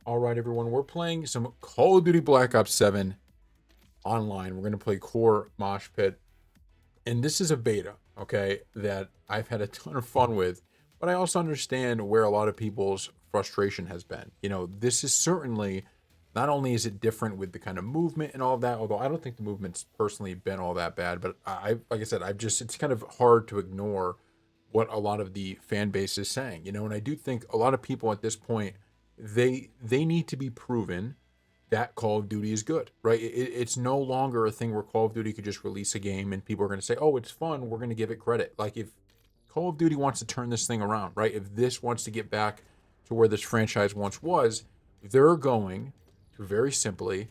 All right, everyone, we're playing some Call of Duty Black Ops 7 online. We're going to play Core Mosh Pit. And this is a beta, okay, that I've had a ton of fun with. But I also understand where a lot of people's frustration has been. This is certainly, not only is it different with the kind of movement and all of that, although I don't think the movement's personally been all that bad. But like I said, it's kind of hard to ignore what a lot of the fan base is saying, and I do think a lot of people at this point, they need to be proven that Call of Duty is good, right? It's no longer a thing where Call of Duty could just release a game and people are going to say, "Oh, it's fun. We're going to give it credit." Like if Call of Duty wants to turn this thing around, right? If this wants to get back to where this franchise once was, they're going to very simply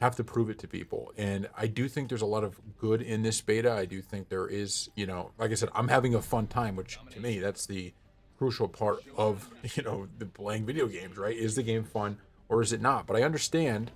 have to prove it to people. And I do think there's a lot of good in this beta. I do think there is, like I said, I'm having a fun time, which to me, that's the crucial part of, the playing video games, right? Is the game fun or is it not? But I understand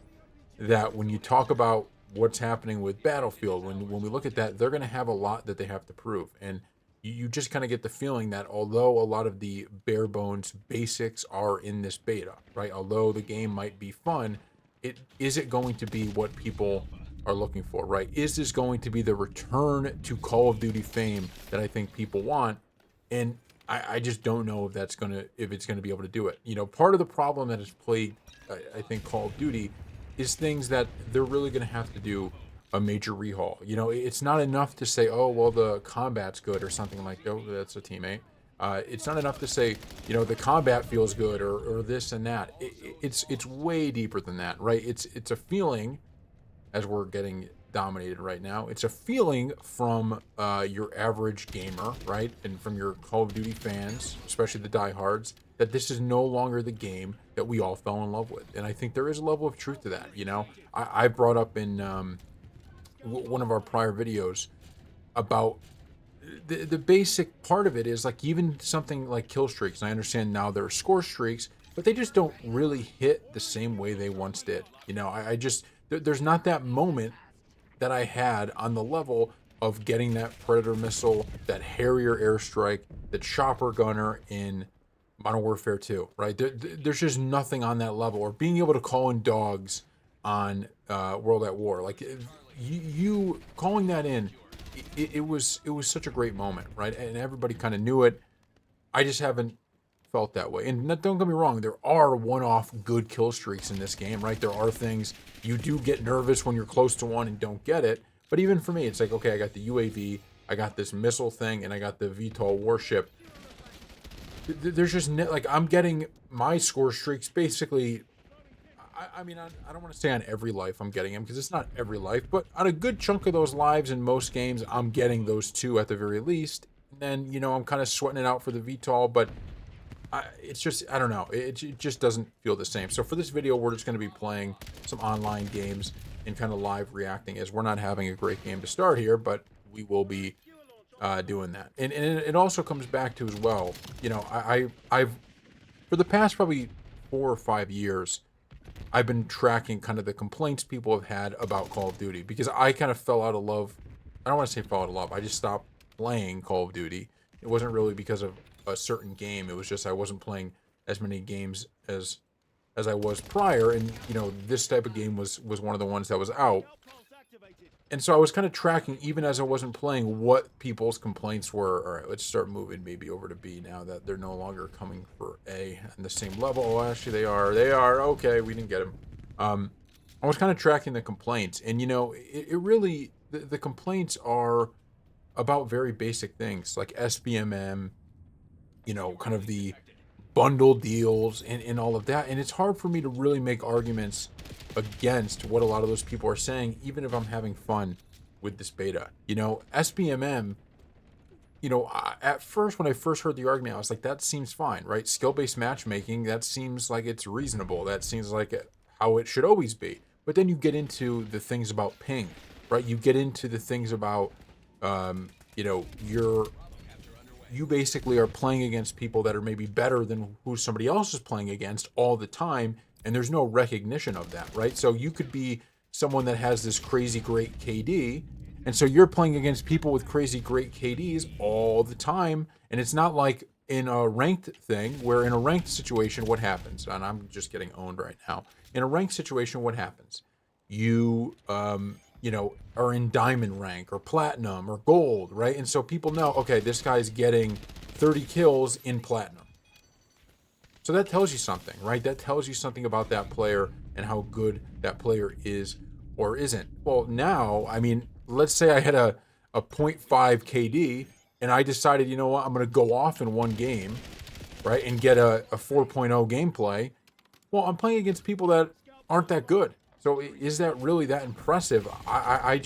that when you talk about what's happening with Battlefield, when we look at that, they're going to have a lot that they have to prove. And you just kind of get the feeling that although a lot of the bare bones basics are in this beta, right? Although the game might be fun, it going to be what people are looking for, right? Is this going to be the return to Call of Duty fame that I think people want? And I just don't know if it's gonna be able to do it. Part of the problem that has plagued I think Call of Duty is things that they're really gonna have to do a major rehaul. It's not enough to say, oh well, the combat's good or something like, oh, that's a teammate. It's not enough to say, the combat feels good or this and that. It's way deeper than that, right? It's a feeling, as we're getting dominated right now. It's a feeling from your average gamer, right, and from your Call of Duty fans, especially the diehards, that this is no longer the game that we all fell in love with. And I think there is a level of truth to that. I brought up in one of our prior videos about the basic part of it is like even something like kill streaks. And I understand now there are score streaks, but they just don't really hit the same way they once did. I just there's not that moment that I had on the level of getting that Predator missile, that Harrier airstrike, the Chopper gunner in Modern Warfare 2, right? There's just nothing on that level. Or being able to call in dogs on World at War, like you calling that in, it was such a great moment, right? And everybody kind of knew it. I just haven't felt that way. And don't get me wrong, there are one-off good kill streaks in this game, right? There are things you do get nervous when you're close to one and don't get it. But even for me, it's like, okay, I got the UAV, I got this missile thing, and I got the VTOL warship. There's just like I'm getting my score streaks basically. I mean, I don't want to say on every life I'm getting them because it's not every life, but on a good chunk of those lives in most games, I'm getting those two at the very least. And then, I'm kind of sweating it out for the VTOL, but it's just, I don't know. It just doesn't feel the same. So for this video, we're just going to be playing some online games and kind of live reacting as we're not having a great game to start here, but we will be doing that. And it also comes back to as well, I've, for the past probably 4 or 5 years, I've been tracking kind of the complaints people have had about Call of Duty because I kind of fell out of love. I don't want to say fell out of love. I just stopped playing Call of Duty. It wasn't really because of a certain game. It was just I wasn't playing as many games as I was prior, and this type of game was one of the ones that was out. And so I was kind of tracking, even as I wasn't playing, what people's complaints were. All right, let's start moving maybe over to B now that they're no longer coming for A on the same level. Oh, actually, they are. They are. Okay, we didn't get them. I was kind of tracking the complaints, and it really the complaints are about very basic things like SBMM, kind of the bundle deals and all of that. And it's hard for me to really make arguments against what a lot of those people are saying, even if I'm having fun with this beta. SBMM, at first, when I first heard the argument, I was like, that seems fine, right? Skill-based matchmaking, that seems like it's reasonable. That seems like how it should always be. But then you get into the things about ping, right? You get into the things about, you basically are playing against people that are maybe better than who somebody else is playing against all the time, and there's no recognition of that, right? So you could be someone that has this crazy great KD, and so you're playing against people with crazy great KDs all the time, and it's not like in a ranked thing, where in a ranked situation, what happens? And I'm just getting owned right now. In a ranked situation, what happens? You, are in diamond rank or platinum or gold, right? And so people know, okay, this guy's getting 30 kills in platinum. So that tells you something, right? That tells you something about that player and how good that player is or isn't. Well, now, I mean, let's say I had a point 0.5 KD and I decided, you know what, I'm going to go off in one game, right, and get a 4.0 gameplay. Well, I'm playing against people that aren't that good. So is that really that impressive? I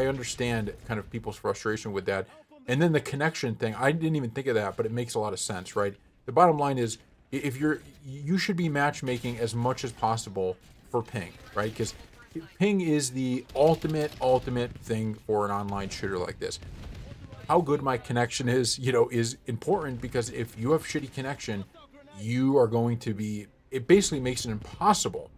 understand kind of people's frustration with that. And then the connection thing, I didn't even think of that, but it makes a lot of sense, right? The bottom line is, if you should be matchmaking as much as possible for ping, right? Because ping is the ultimate thing for an online shooter like this. How good my connection is, is important, because if you have shitty connection, you are going to be, it basically makes it impossible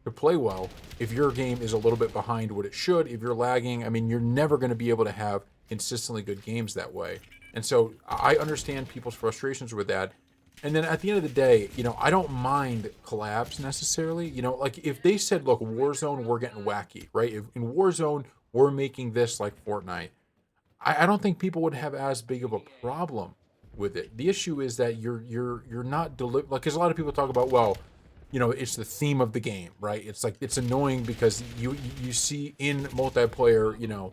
to play well if your game is a little bit behind what it should. If you're lagging, I mean, you're never going to be able to have consistently good games that way. And so I understand people's frustrations with that. And then at the end of the day, I don't mind collabs necessarily. Like if they said, look, Warzone, we're getting wacky, right? If in Warzone, we're making this like Fortnite, I don't think people would have as big of a problem with it. The issue is that you're not like, because a lot of people talk about, well, it's the theme of the game, right? It's like, it's annoying because you see in multiplayer,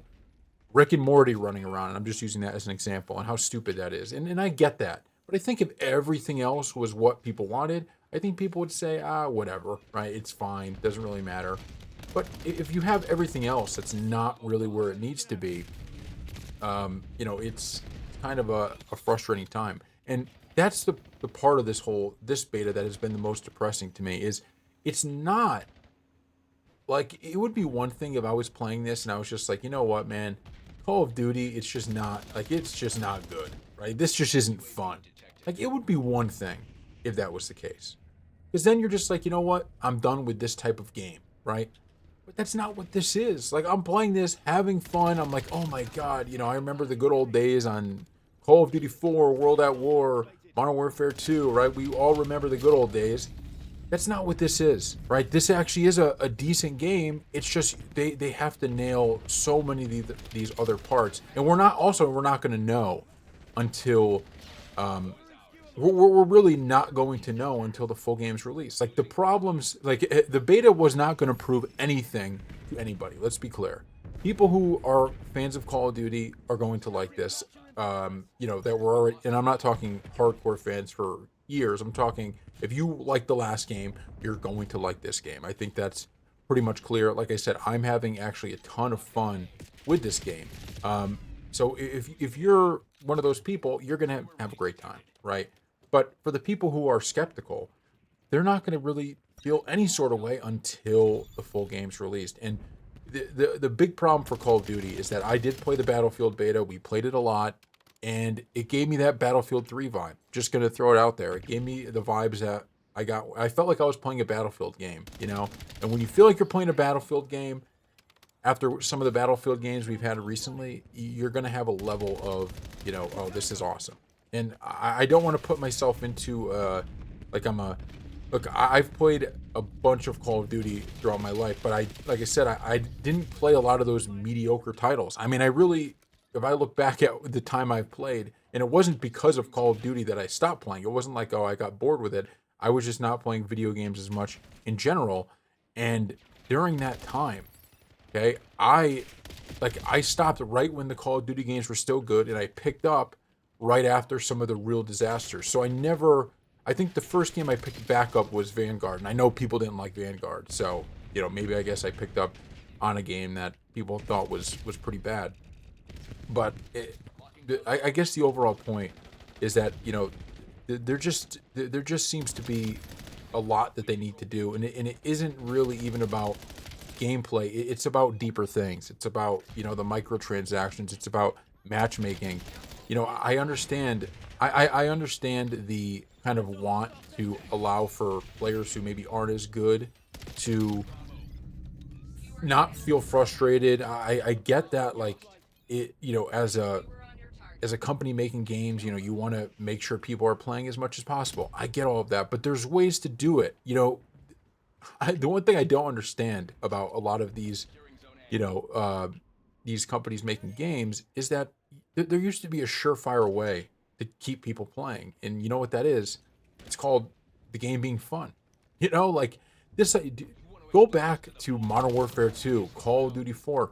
Rick and Morty running around, and I'm just using that as an example, and how stupid that is. And I get that. But I think if everything else was what people wanted, I think people would say, whatever, right? It's fine, doesn't really matter. But if you have everything else that's not really where it needs to be, it's kind of a frustrating time. And that's the part of this beta that has been the most depressing to me, is it's not like, it would be one thing if I was playing this and I was just like, you know what, man, Call of Duty, it's just not good, right? This just isn't fun. Like, it would be one thing if that was the case. Because then you're just like, you know what, I'm done with this type of game, right? But that's not what this is. Like, I'm playing this, having fun. I'm like, oh my God, I remember the good old days on Call of Duty 4, World at War, Modern Warfare 2, right? We all remember the good old days. That's not what this is, right? This actually is a decent game. It's just they have to nail so many of these other parts. And we're not going to know until we're really not going to know until the full game's released. Like, the problems, like the beta was not going to prove anything to anybody. Let's be clear. People who are fans of Call of Duty are going to like this. That were already, and I'm not talking hardcore fans for years. I'm talking, if you like the last game, you're going to like this game. I think that's pretty much clear. Like I said, I'm having actually a ton of fun with this game. So if you're one of those people, you're gonna have a great time, right? But for the people who are skeptical, they're not going to really feel any sort of way until the full game's released. And the big problem for Call of Duty is that I did play the Battlefield beta. We played it a lot, and it gave me that Battlefield 3 vibe. Just going to throw it out there. It gave me the vibes that I got. I felt like I was playing a Battlefield game, And when you feel like you're playing a Battlefield game, after some of the Battlefield games we've had recently, you're going to have a level of, oh, this is awesome. And I don't want to put myself into, I've played a bunch of Call of Duty throughout my life, but like I said, I didn't play a lot of those mediocre titles. I mean, if I look back at the time I've played, and it wasn't because of Call of Duty that I stopped playing. It wasn't like, oh, I got bored with it. I was just not playing video games as much in general. And during that time, okay, I stopped right when the Call of Duty games were still good, and I picked up right after some of the real disasters. So I think the first game I picked back up was Vanguard, and I know people didn't like Vanguard, so maybe I guess I picked up on a game that people thought was pretty bad. But I guess the overall point is that there just seems to be a lot that they need to do, and it isn't really even about gameplay. It's about deeper things. It's about the microtransactions. It's about matchmaking. I understand. I understand the kind of want to allow for players who maybe aren't as good to not feel frustrated. I get that, like, it, as a as a company making games, you want to make sure people are playing as much as possible. I get all of that, but there's ways to do it. The one thing I don't understand about a lot of you know, uh, these companies making games is that there used to be a surefire way to keep people playing, and you know what that is? It's called the game being fun. Like this. Go back to Modern Warfare 2, Call of Duty 4.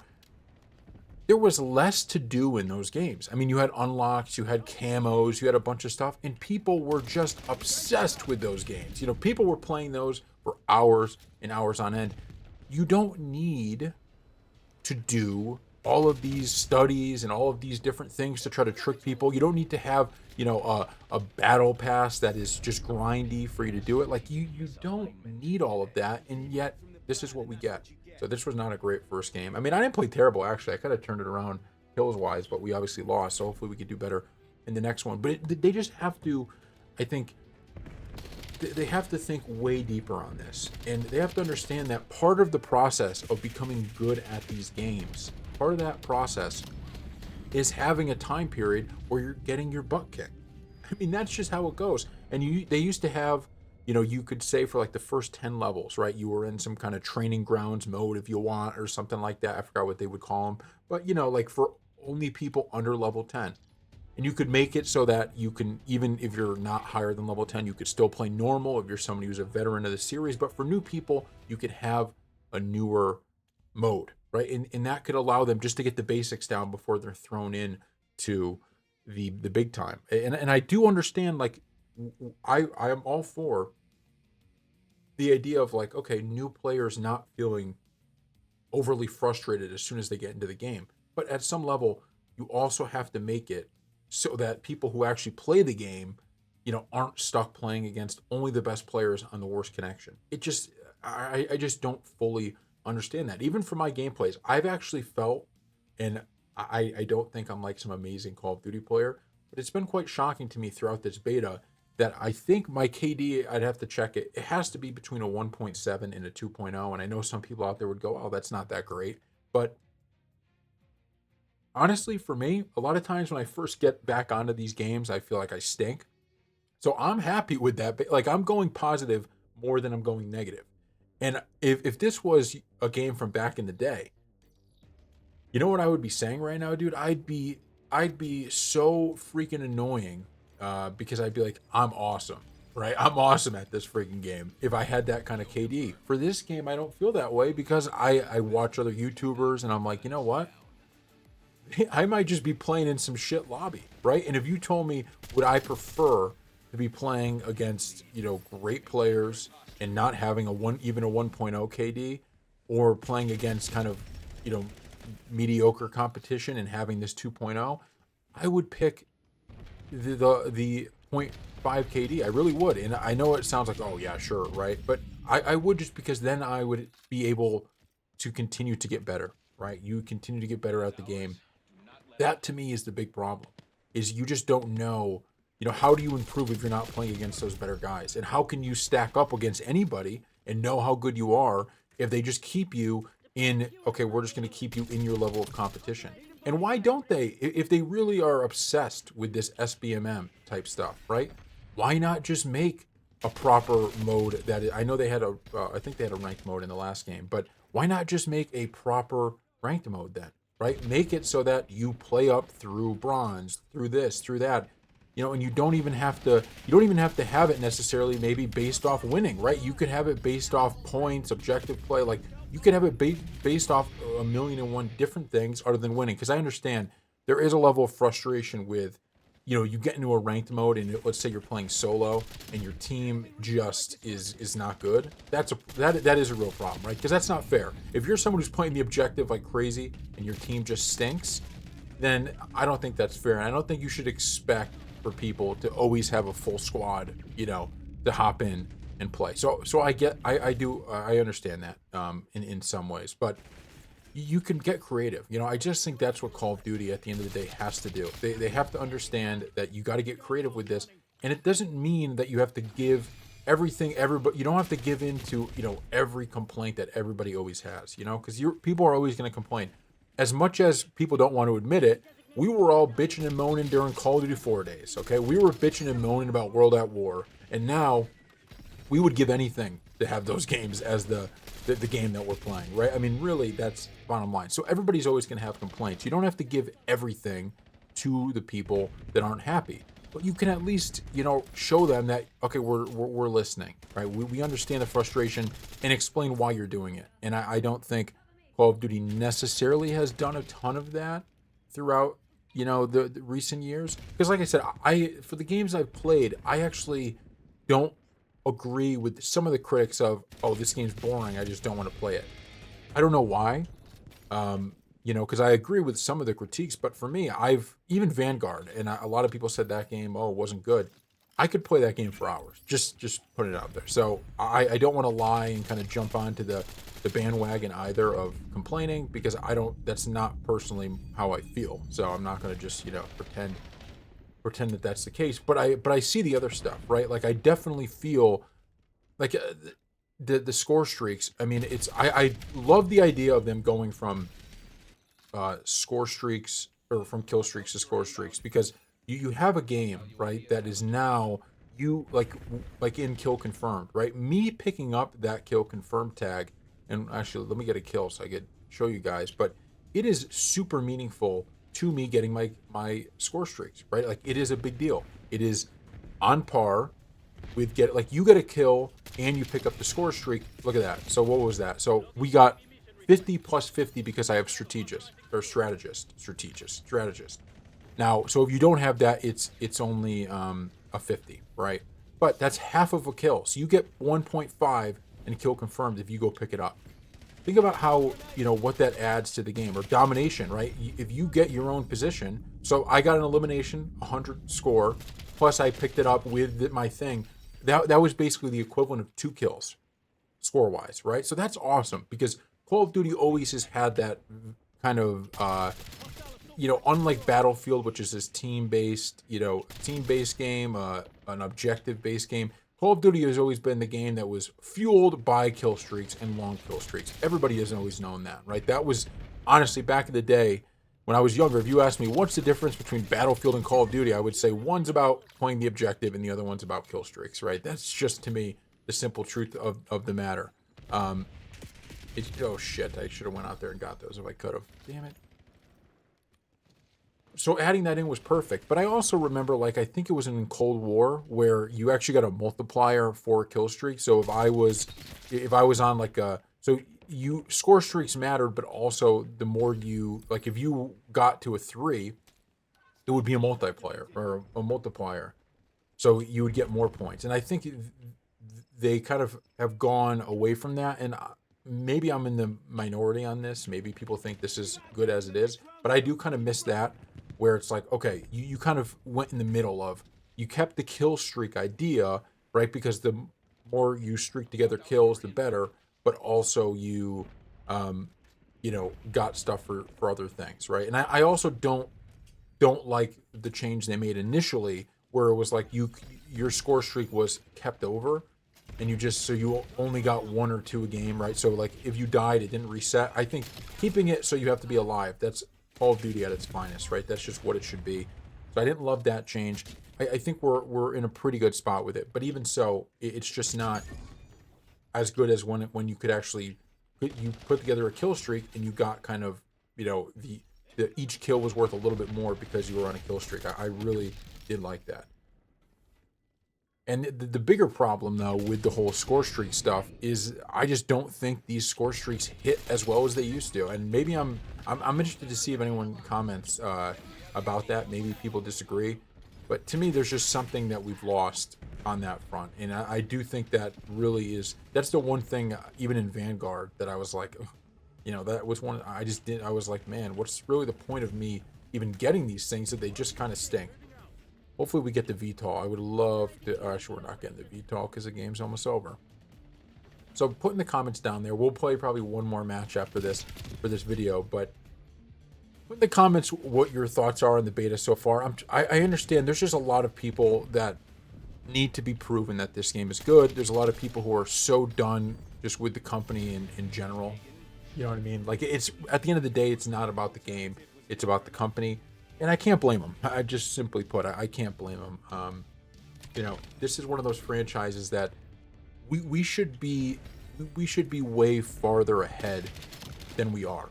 There was less to do in those games. I mean, you had unlocks, you had camos, you had a bunch of stuff, and people were just obsessed with those games. People were playing those for hours and hours on end. You don't need to do all of these studies and all of these different things to try to trick people. You don't need to have, a battle pass that is just grindy for you to do it. Like you don't need all of that, and yet this is what we get. So this was not a great first game. I mean, I didn't play terrible actually. I could have turned it around kills wise, but we obviously lost. So hopefully we could do better in the next one. But they just have to, I think, they have to think way deeper on this, and they have to understand that part of the process of becoming good at these games, part of that process is having a time period where you're getting your butt kicked. I mean, that's just how it goes. And they used to have, you could say for like the first 10 levels, right? You were in some kind of training grounds mode if you want, or something like that. I forgot what they would call them. But, like for only people under level 10. And you could make it so that you can, even if you're not higher than level 10, you could still play normal if you're somebody who's a veteran of the series. But for new people, you could have a newer mode, right? And that could allow them just to get the basics down before they're thrown in to the big time. And I do understand, like, I am all for the idea of like, okay, new players not feeling overly frustrated as soon as they get into the game. But at some level, you also have to make it so that people who actually play the game, aren't stuck playing against only the best players on the worst connection. I just don't fully understand that. Even for my gameplays, I've actually felt, and I don't think I'm like some amazing Call of Duty player, but it's been quite shocking to me throughout this beta that I think my KD, I'd have to check it. It has to be between a 1.7 and a 2.0. And I know some people out there would go, oh, that's not that great. But honestly, for me, a lot of times when I first get back onto these games, I feel like I stink. So I'm happy with that. Like, I'm going positive more than I'm going negative. And if this was a game from back in the day, you know what I would be saying right now, dude? I'd be so freaking annoying because I'd be like, I'm awesome, right? I'm awesome at this freaking game if I had that kind of KD. For this game, I don't feel that way because I watch other YouTubers and I'm like, you know what? I might just be playing in some shit lobby, right? And if you told me, would I prefer to be playing against, great players and not having even a 1.0 KD, or playing against kind of, mediocre competition and having this 2.0, I would pick the 0.5 KD. I really would. And I know it sounds like, oh yeah, sure, right? But I would, just because then I would be able to continue to get better, right? You continue to get better at the game. That to me is the big problem, is you just don't know, how do you improve if you're not playing against those better guys? And how can you stack up against anybody and know how good you are if they just keep you in, okay, we're just going to keep you in your level of competition? And why don't they, if they really are obsessed with this SBMM type stuff, right? Why not just make a proper mode I know they had I think they had a ranked mode in the last game, but why not just make a proper ranked mode then? Right? Make it so that you play up through bronze, through this, through that, and you don't even have to have it necessarily maybe based off winning, right? You could have it based off points, objective play. Like, you could have it based off a million and one different things other than winning. Because I understand there is a level of frustration with, you get into a ranked mode and let's say you're playing solo and your team just is not good. That is a real problem, right? Because that's not fair. If you're someone who's playing the objective like crazy and your team just stinks, then I don't think that's fair. And I don't think you should expect for people to always have a full squad, to hop in and play. So I understand that in some ways, but you can get creative. I just think that's what Call of Duty at the end of the day has to do. They have to understand that you got to get creative with this. And it doesn't mean that you have to give everything, everybody, you don't have to give in to, every complaint that everybody always has, because people are always going to complain. As much as people don't want to admit it, We were all bitching and moaning during Call of Duty 4 days, okay? We were bitching and moaning about World at War, and now we would give anything to have those games as the game that we're playing, right? I mean, really, that's bottom line. So everybody's always going to have complaints. You don't have to give everything to the people that aren't happy, but you can at least, show them that, okay, we're listening, right? We understand the frustration and explain why you're doing it. And I don't think Call of Duty necessarily has done a ton of that throughout, the recent years. Because like I said, for the games I've played, I actually don't agree with some of the critics of, oh, this game's boring, I just don't want to play it. I don't know why. Because I agree with some of the critiques, but for me, even Vanguard, and a lot of people said that game, oh, it wasn't good. I could play that game for hours. Just put it out there. So I don't want to lie and kind of jump onto the bandwagon either of complaining, because that's not personally how I feel. So I'm not going to just, pretend that that's the case. But I see the other stuff, right? Like, I definitely feel like the score streaks. I mean, I love the idea of them going from score streaks, or from kill streaks to score streaks, because you have a game, right, that is now, you like in kill confirmed, right? Me picking up that kill confirmed tag, and actually let me get a kill so I could show you guys, but it is super meaningful to me getting my score streaks, right? Like, it is a big deal. It is on par with you get a kill and you pick up the score streak. Look at that. So what was that? So we got 50 plus 50 because I have strategist. Now, so if you don't have that, it's only a 50, right? But that's half of a kill. So you get 1.5 and kill confirmed if you go pick it up. Think about how, what that adds to the game. Or domination, right? If you get your own position, so I got an elimination, 100 score, plus I picked it up with my thing. That was basically the equivalent of 2 kills, score-wise, right? So that's awesome, because Call of Duty always has had that kind of, unlike Battlefield, which is this team-based game, an objective-based game. Call of Duty has always been the game that was fueled by kill streaks and long kill streaks. Everybody has always known that, right? That was, honestly, back in the day, when I was younger, if you asked me what's the difference between Battlefield and Call of Duty, I would say one's about playing the objective and the other one's about kill streaks, right? That's just, to me, the simple truth of the matter. Oh shit, I should have went out there and got those if I could have. Damn it. So adding that in was perfect. But I also remember, I think it was in Cold War, where you actually got a multiplier for a kill streak. So if I was on you score streaks mattered, but also the more you, if you got to a 3, it would be a multiplier or a multiplier. So you would get more points. And I think they kind of have gone away from that. And maybe I'm in the minority on this. Maybe people think this is good as it is. But I do kind of miss that, where it's like, okay, you kind of went in the middle of, you kept the kill streak idea, right? Because the more you streak together kills, the better. But also you, got stuff for other things, right? And I also don't like the change they made initially, where it was like your score streak was kept over, and you only got 1 or 2 a game, right? So if you died, it didn't reset. I think keeping it so you have to be alive, that's Call of Duty at its finest, right? That's just what it should be. So I didn't love that change. I think we're in a pretty good spot with it, but even so, it's just not as good as when you could actually put together a kill streak and you got kind of, the each kill was worth a little bit more because you were on a kill streak. I really did like that. And the bigger problem, though, with the whole score streak stuff is I just don't think these score streaks hit as well as they used to. And maybe I'm interested to see if anyone comments about that. Maybe people disagree. But to me, there's just something that we've lost on that front. And I do think that really that's the one thing, even in Vanguard, that I was like, that was one I was like, man, what's really the point of me even getting these things if they just kind of stink? Hopefully we get the VTOL. I would love to. Actually, we're not getting the VTOL because the game's almost over. So put in the comments down there. We'll play probably one more match after this for this video. But put in the comments what your thoughts are on the beta so far. I understand there's just a lot of people that need to be proven that this game is good. There's a lot of people who are so done just with the company in general. You know what I mean? It's at the end of the day, it's not about the game. It's about the company. and I can't blame them. I just simply put, I can't blame them. You know, this is one of those franchises that we should be way farther ahead than we are.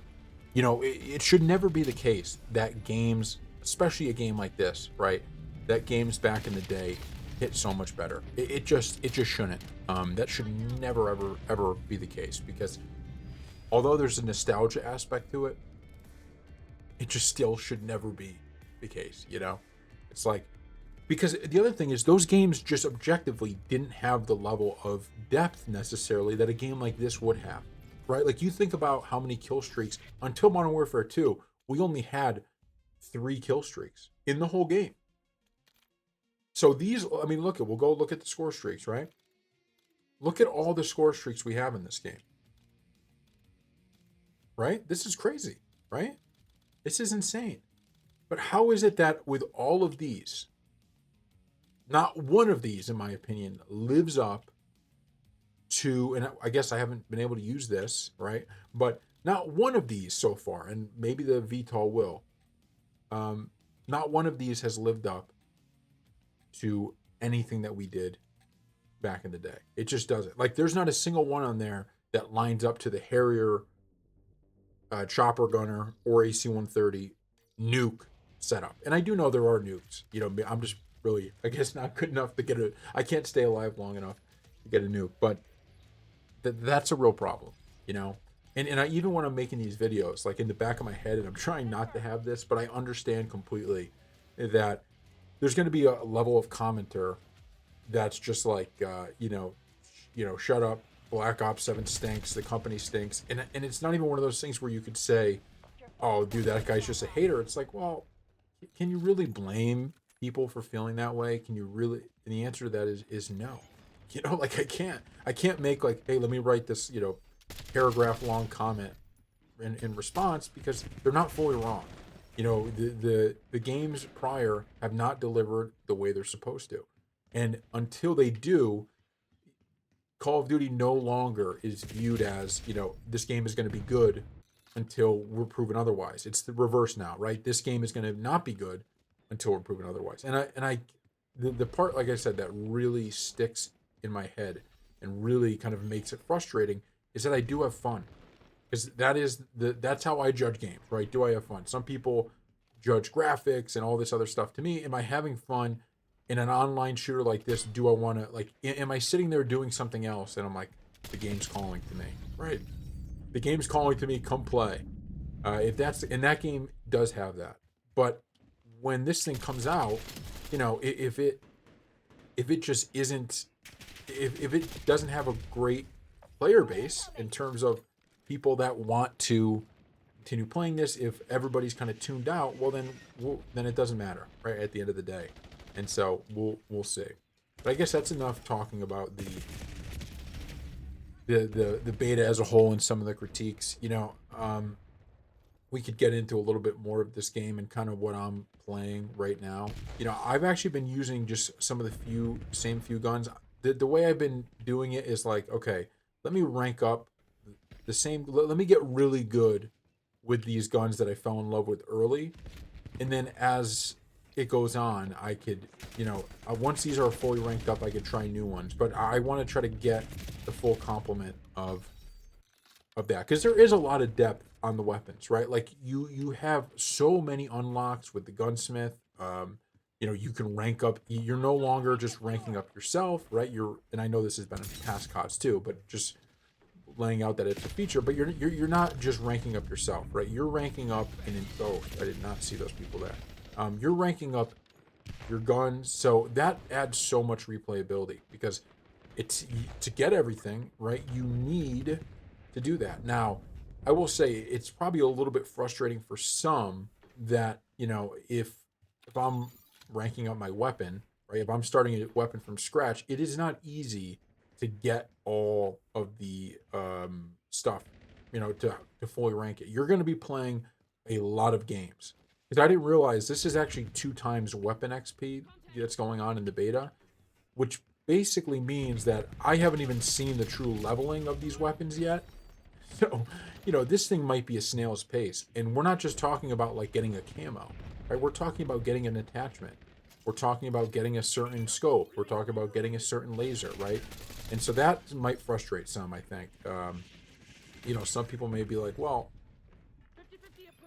You know, it should never be the case that games, especially a game like this, right? That games back in the day hit so much better. It just shouldn't. That should never ever be the case, because although there's a nostalgia aspect to it, it just still should never be the case. You know, it's like, because the other thing is those games just objectively didn't have the level of depth necessarily that a game like this would have, right? Like, you think about how many kill streaks until Modern Warfare 2, we only had 3 kill streaks in the whole game. So these, I mean, look at, we'll go look at the score streaks, right? Look at all the score streaks we have in this game, right? This is crazy, right? This is insane. But how is it that with all of these, not one of these, in my opinion, lives up to, and I guess I haven't been able to use this, right? But not one of these so far, and maybe the VTOL will, not one of these has lived up to anything that we did back in the day. It just doesn't. Like, there's not a single one on there that lines up to the Harrier chopper gunner or AC-130 nuke setup. And I do know there are nukes. You know, I'm just really, I guess, not good enough to get I can't stay alive long enough to get a nuke. But that's a real problem, you know? And I, even when I'm making these videos, like, in the back of my head, and I'm trying not to have this, but I understand completely that there's going to be a level of commenter that's just like, you know, shut up, Black Ops 7 stinks, the company stinks. And it's not even one of those things where you could say, oh, dude, that guy's just a hater. It's like, well, can you really blame people for feeling that way? Can you really? And the answer to that is no. You know, like, I can't make, like, hey, let me write this, you know, paragraph long comment in response, because they're not fully wrong. You know, the games prior have not delivered the way they're supposed to. And until they do, Call of Duty no longer is viewed as, you know, this game is going to be good until we're proven otherwise. It's the reverse now, right? This game is going to not be good until we're proven otherwise. And the part, like I said, that really sticks in my head and really kind of makes it frustrating is that I do have fun. Because that's how I judge games, right? Do I have fun? Some people judge graphics and all this other stuff. To me, am I having fun in an online shooter like this? Do I want to, like, am I sitting there doing something else and I'm like, the game's calling to me, right? The game's calling to me, come play. If that's, and that game does have that. But when this thing comes out, you know, if it just isn't, if it doesn't have a great player base in terms of people that want to continue playing this, if everybody's kind of tuned out, well, then it doesn't matter, right, at the end of the day. And so we'll see. But I guess that's enough talking about the beta as a whole and some of the critiques. You know, we could get into a little bit more of this game and kind of what I'm playing right now. You know, I've actually been using just some of the same few guns. The way I've been doing it is like, okay, let me rank up the same, let me get really good with these guns that I fell in love with early, and then as it goes on, I could, you know, once these are fully ranked up, I could try new ones. But I want to try to get the full complement of that, because there is a lot of depth on the weapons, right? Like, you have so many unlocks with the gunsmith. You know, you can rank up. You're no longer just ranking up yourself, right? And I know this has been in past CODs too, but just laying out that it's a feature. But you're not just ranking up yourself, right? You're ranking up, and oh, I did not see those people there. You're ranking up your guns, so that adds so much replayability, because it's, to get everything right, you need to do that. Now, I will say it's probably a little bit frustrating for some that, you know, if I'm ranking up my weapon, right, if I'm starting a weapon from scratch, it is not easy to get all of the stuff, you know, to fully rank it. You're going to be playing a lot of games. Because I didn't realize this is actually 2 times weapon XP that's going on in the beta, which basically means that I haven't even seen the true leveling of these weapons yet. So, you know, this thing might be a snail's pace. And we're not just talking about, like, getting a camo. right? We're talking about getting an attachment. We're talking about getting a certain scope. We're talking about getting a certain laser, right? And so that might frustrate some, I think. Some people may be like, well,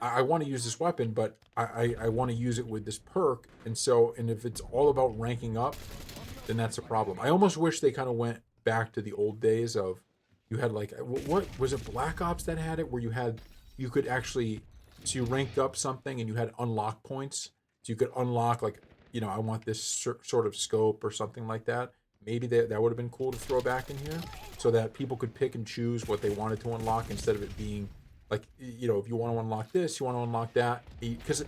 I want to use this weapon, but I want to use it with this perk. And if it's all about ranking up, then that's a problem. I almost wish they kind of went back to the old days of you had like, what was it, Black Ops that had it, where you could actually, so you ranked up something and you had unlock points. So you could unlock like, I want this sort of scope or something like that. Maybe that would have been cool to throw back in here so that people could pick and choose what they wanted to unlock instead of it being like, if you want to unlock this, you want to unlock that. Because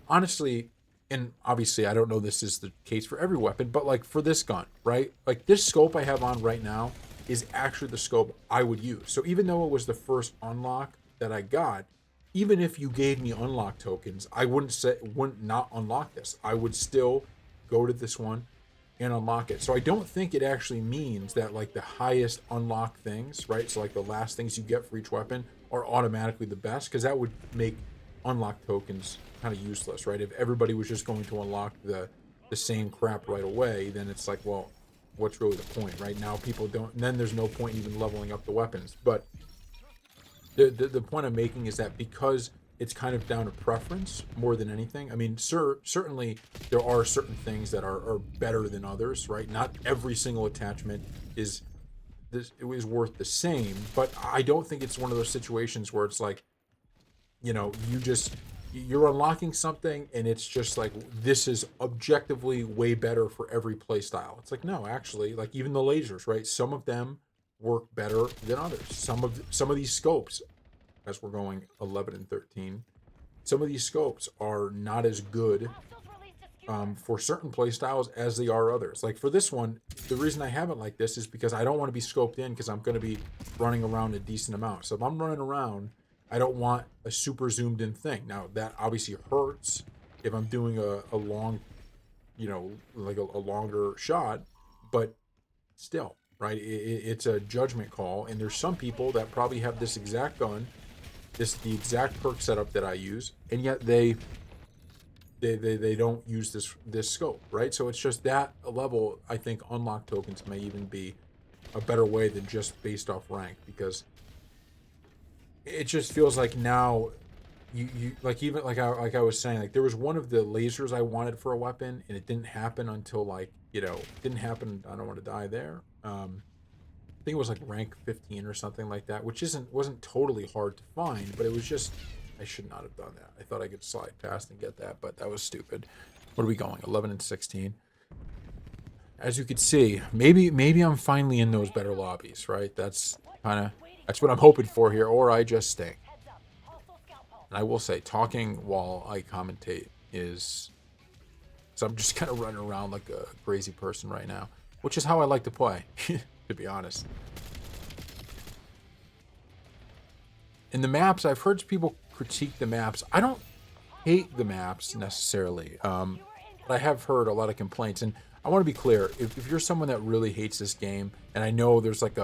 honestly, and obviously I don't know this is the case for every weapon, but like for this gun, right? Like this scope I have on right now is actually the scope I would use. So even though it was the first unlock that I got, even if you gave me unlock tokens, I wouldn't not unlock this. I would still go to this one and unlock it. So I don't think it actually means that like the highest unlock things, right? So like the last things you get for each weapon are automatically the best, because that would make unlock tokens kind of useless, right? If everybody was just going to unlock the same crap right away, then it's like, well, what's really the point, right? Now people don't, and then there's no point even leveling up the weapons. But the point I'm making is that because it's kind of down to preference more than anything. I mean, certainly there are certain things that are better than others, right? Not every single attachment is worth the same, but I don't think it's one of those situations where it's like, you're unlocking something and it's just like this is objectively way better for every play style. It's like, no, actually, like even the lasers, right? Some of them work better than others. Some of these scopes, as we're going 11 and 13, some of these scopes are not as good for certain play styles as they are others. Like for this one, the reason I have it like this is because I don't want to be scoped in, because I'm going to be running around a decent amount. So if I'm running around, I don't want a super zoomed in thing. Now that obviously hurts if I'm doing a long, like a longer shot, but still, right? It's a judgment call, and there's some people that probably have this exact gun, the exact perk setup that I use, and yet they don't use this scope, right? So it's just that level. I think unlock tokens may even be a better way than just based off rank, because it just feels like now you like, even like I was saying, like there was one of the lasers I wanted for a weapon and it didn't happen until like, didn't happen. I don't want to die there. I think it was like rank 15 or something like that, which wasn't totally hard to find, but it was just, I should not have done that. I thought I could slide past and get that, but that was stupid. What are we going? 11 and 16. As you could see, maybe I'm finally in those better lobbies, right? That's what I'm hoping for here, or I just stink. And I will say, talking while I commentate is, so I'm just kind of running around like a crazy person right now, which is how I like to play, to be honest. In the maps, I've heard people critique the maps. I don't hate the maps necessarily, but I have heard a lot of complaints. And I want to be clear, if you're someone that really hates this game, and I know there's like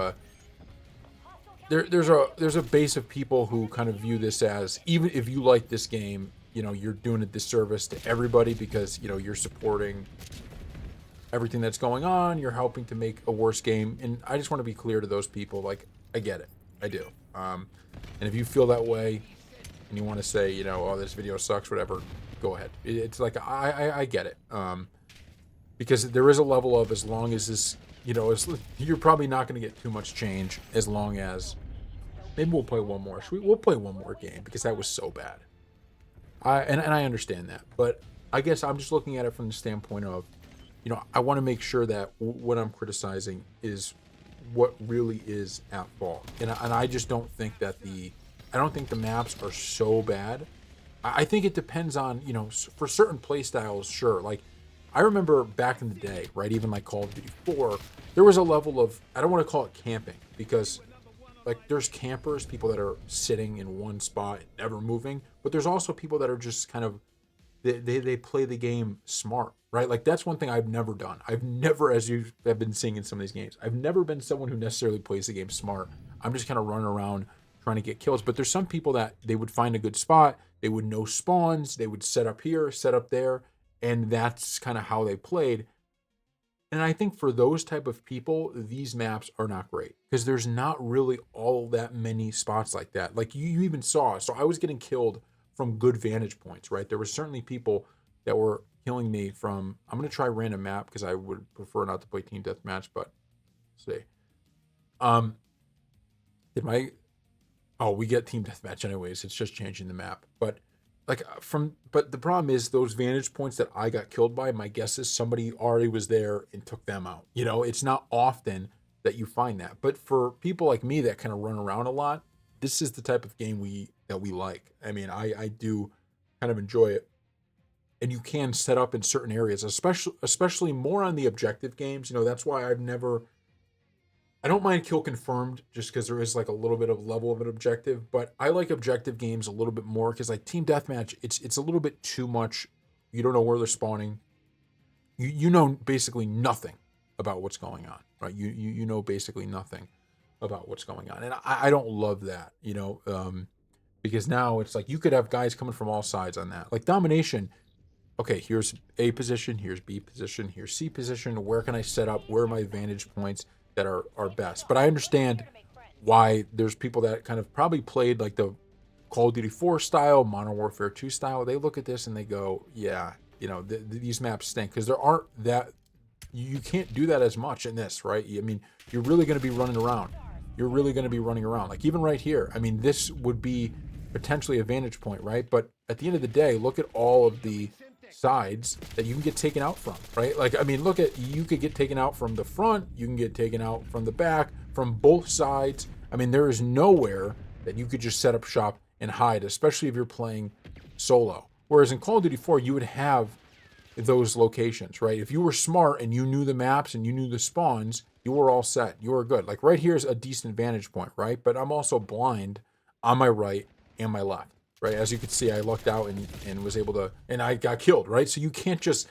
there's a base of people who kind of view this as, even if you like this game, you're doing a disservice to everybody, because you're supporting everything that's going on, you're helping to make a worse game. And I just want to be clear to those people, like, I get it, I do. And if you feel that way and you want to say, oh, this video sucks, whatever, go ahead. It's like, I get it, because there is a level of, as long as this, you're probably not going to get too much change, as long as, maybe we'll play one more. We'll play one more game, because that was so bad. And I understand that, but I guess I'm just looking at it from the standpoint of, I want to make sure that what I'm criticizing is what really is at fault. And I just don't think that I don't think the maps are so bad. I think it depends on, for certain play styles, sure. Like, I remember back in the day, right, even like Call of Duty 4, there was a level of, I don't want to call it camping, because like there's campers, people that are sitting in one spot, never moving, but there's also people that are just kind of, they play the game smart, right? Like that's one thing I've never done. I've never, as you have been seeing in some of these games, I've never been someone who necessarily plays the game smart. I'm just kind of running around trying to get kills. But there's some people that they would find a good spot, They would know spawns. They would set up here, set up there, and that's kind of how they played. And I think for those type of people, these maps are not great because there's not really all that many spots like that. Like you even saw, so I was getting killed from good vantage points, right? There were certainly people that were killing me from. I'm gonna try random map because I would prefer not to play team deathmatch, but let's see. Um, did my Oh, we get team deathmatch anyways. It's just changing the map. But but the problem is those vantage points that I got killed by, my guess is somebody already was there and took them out. You know, it's not often that you find that. But for people like me that kind of run around a lot, this is the type of game we like. I mean, I do kind of enjoy it. And you can set up in certain areas, especially more on the objective games. You know, that's why I don't mind kill confirmed just because there is like a little bit of level of an objective, but I like objective games a little bit more because like team deathmatch, it's a little bit too much. You don't know where they're spawning. You know basically nothing about what's going on, right? You know basically nothing about what's going on, and I don't love that, because now it's like you could have guys coming from all sides on that. Like domination, okay, here's A position, here's B position, here's C position. Where can I set up? Where are my vantage points that are best? But I understand why there's people that kind of probably played like the Call of Duty 4 style, Modern Warfare 2 style. They look at this and they go, yeah, these maps stink because there aren't that. You can't do that as much in this, right? I mean, you're really going to be running around. You're really going to be running around. Like even right here, I mean, this would be potentially a vantage point, right? But at the end of the day, look at all of the sides that you can get taken out from, right? Like, I mean, you could get taken out from the front, you can get taken out from the back, from both sides. I mean, there is nowhere that you could just set up shop and hide, especially if you're playing solo. Whereas in Call of Duty 4, you would have those locations, right? If you were smart and you knew the maps and you knew the spawns, you were all set. You were good. Like right here's a decent vantage point, right? But I'm also blind on my right and my left, right? As you can see, I lucked out and was able to, and I got killed, right? So you can't just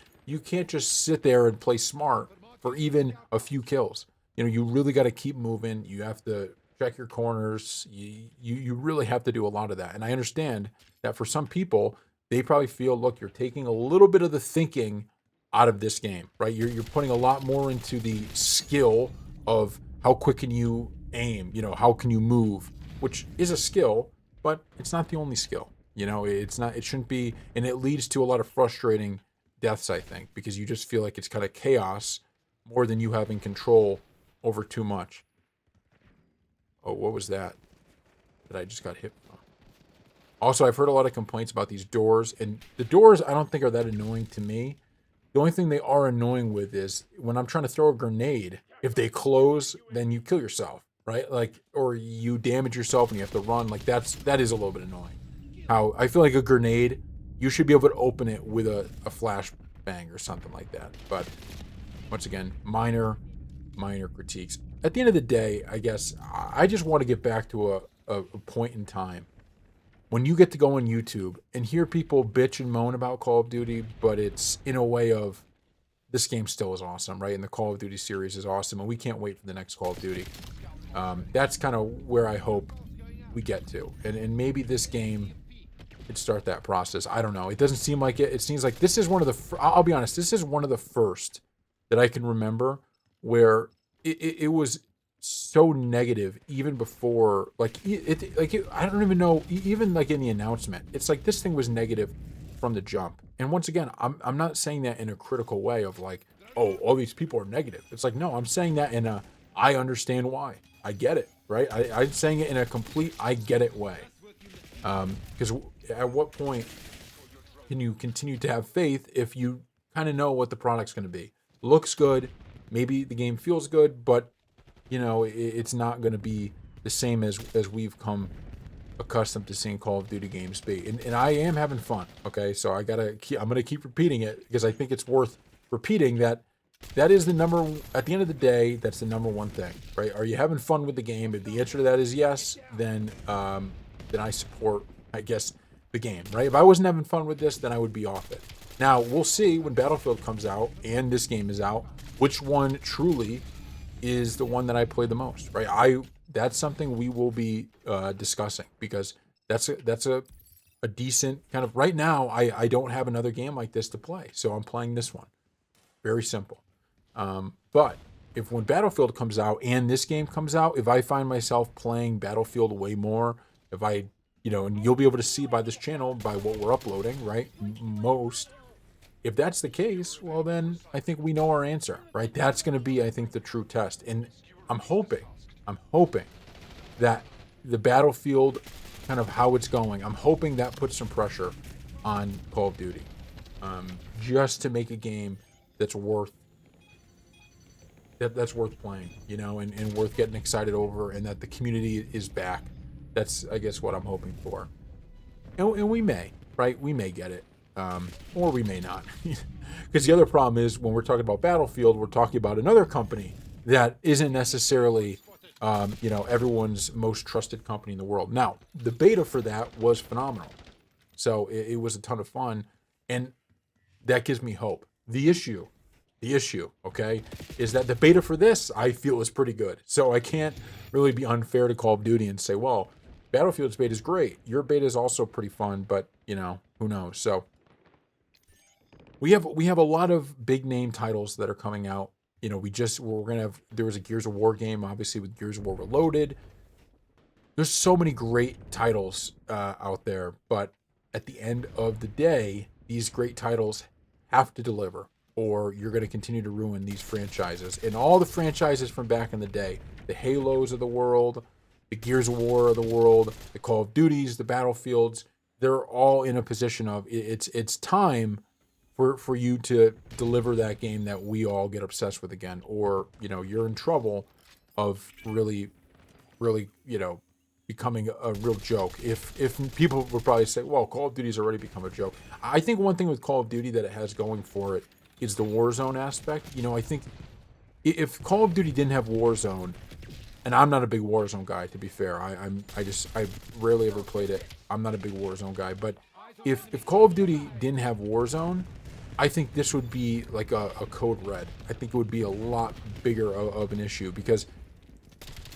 sit there and play smart for even a few kills. You really got to keep moving. You have to check your corners. You really have to do a lot of that. And I understand that for some people, they probably feel, look, you're taking a little bit of the thinking out of this game, right? You're putting a lot more into the skill of how quick can you aim, how can you move, which is a skill, but it's not the only skill. It's not, it shouldn't be, and it leads to a lot of frustrating deaths, I think, because you just feel like it's kind of chaos more than you having control over too much. Oh, what was that I just got hit from? Also, I've heard a lot of complaints about these doors, and the doors I don't think are that annoying to me. The only thing they are annoying with is when I'm trying to throw a grenade, if they close, then you kill yourself, right? Like, or you damage yourself and you have to run. Like that is a little bit annoying. How I feel like a grenade, you should be able to open it with a flash bang or something like that. But once again, minor critiques. At the end of the day, I guess I just want to get back to a point in time when you get to go on YouTube and hear people bitch and moan about Call of Duty, but it's in a way of this game still is awesome, right? And the Call of Duty series is awesome, and we can't wait for the next Call of Duty. That's kind of where I hope we get to. And maybe this game could start that process. I don't know. It doesn't seem like it. It seems like this is one of the, I'll be honest, this is one of the first that I can remember where it was so negative even before, I don't even know, even like in the announcement, it's like this thing was negative from the jump. And once again, I'm not saying that in a critical way of like, oh, all these people are negative. It's like, no, I'm saying that in a, I understand why. I get it, right? I'm saying it in a complete, I get it way. Because at what point can you continue to have faith if you kind of know what the product's going to be? Looks good, maybe the game feels good, but it's not going to be the same as we've come accustomed to seeing Call of Duty games be. And I am having fun. Okay, so I'm going to keep repeating it because I think it's worth repeating that is the number, at the end of the day, that's the number one thing, right? Are you having fun with the game? If the answer to that is yes, then I support, I guess, the game, right? If I wasn't having fun with this, then I would be off it. Now, we'll see when Battlefield comes out and this game is out, which one truly is the one that I play the most, right? That's something we will be discussing because that's a a decent kind of right now. I don't have another game like this to play, so I'm playing this one. Very simple. But if when Battlefield comes out and this game comes out, if I find myself playing Battlefield way more, if I, and you'll be able to see by this channel, by what we're uploading, right? Most. If that's the case, well, then I think we know our answer, right? That's going to be, I think, the true test. And I'm hoping that the Battlefield, kind of how it's going, I'm hoping that puts some pressure on Call of Duty, just to make a game that's worth playing, and worth getting excited over, and that the community is back. That's, I guess, what I'm hoping for. And we may, right? We may get it. Or we may not. Because the other problem is when we're talking about Battlefield, we're talking about another company that isn't necessarily, everyone's most trusted company in the world. Now, the beta for that was phenomenal. So it was a ton of fun. And that gives me hope. The issue, okay, is that the beta for this, I feel, is pretty good. So I can't really be unfair to Call of Duty and say, well, Battlefield's beta is great. Your beta is also pretty fun, but, who knows? So we have a lot of big name titles that are coming out. There was a Gears of War game, obviously, with Gears of War Reloaded. There's so many great titles out there, but at the end of the day, these great titles have to deliver, or you're going to continue to ruin these franchises. And all the franchises from back in the day, the Halos of the world, the Gears of War of the world, the Call of Duties, the Battlefields, they're all in a position of it's time for you to deliver that game that we all get obsessed with again, or you're in trouble of really becoming a real joke. If people would probably say, well, Call of Duty's already become a joke. I think one thing with Call of Duty that it has going for it is the Warzone aspect. I think if Call of Duty didn't have Warzone, and I'm not a big Warzone guy, to be fair, I rarely ever played it. I'm not a big Warzone guy, but if Call of Duty didn't have Warzone, I think this would be like a code red. I think it would be a lot bigger of an issue, because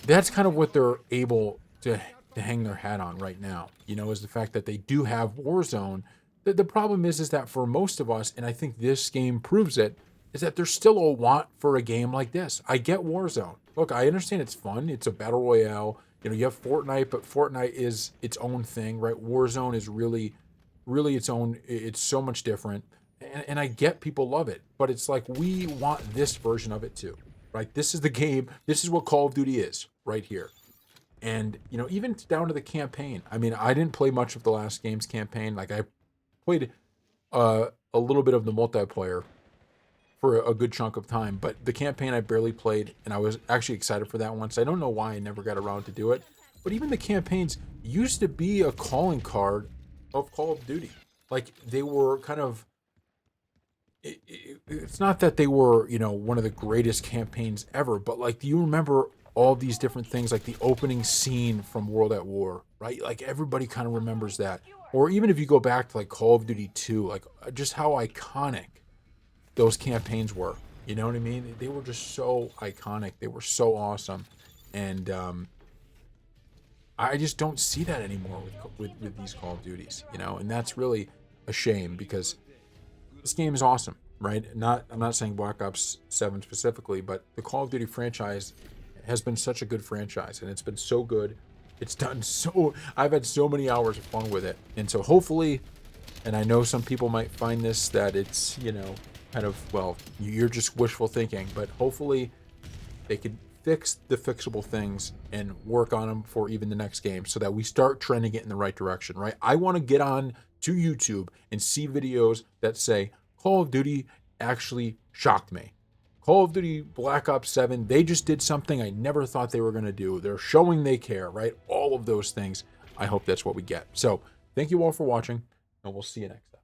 that's kind of what they're able to hang their hat on right now, is the fact that they do have Warzone. The problem is that for most of us, and I think this game proves it, is that there's still a want for a game like this. I get Warzone. Look, I understand it's fun. It's a battle royale. You have Fortnite, but Fortnite is its own thing, right? Warzone is really its own. It's so much different. And I get people love it, but it's like, we want this version of it too, right? This is the game. This is what Call of Duty is right here. And, even down to the campaign. I mean, I didn't play much of the last game's campaign. Like, I played a little bit of the multiplayer for a good chunk of time, but the campaign I barely played, and I was actually excited for that once. I don't know why I never got around to do it, but even the campaigns used to be a calling card of Call of Duty. Like, they were kind of, it's not that they were, one of the greatest campaigns ever, but like, do you remember all these different things, like the opening scene from World at War, right? Like, everybody kind of remembers that. Or even if you go back to like Call of Duty 2, like, just how iconic those campaigns were. You know what I mean? They were just so iconic. They were so awesome. And I just don't see that anymore with these Call of Duties, and that's really a shame, because this game is awesome, right? I'm not saying Black Ops 7 specifically, but the Call of Duty franchise has been such a good franchise, and it's been so good. I've had so many hours of fun with it. And so hopefully, and I know some people might find this, that it's, kind of, well, you're just wishful thinking, but hopefully they could fix the fixable things and work on them for even the next game, so that we start trending it in the right direction, right? I want to get on to YouTube and see videos that say, Call of Duty actually shocked me. Call of Duty Black Ops 7, they just did something I never thought they were going to do. They're showing they care, right? All of those things. I hope that's what we get. So thank you all for watching, and we'll see you next time.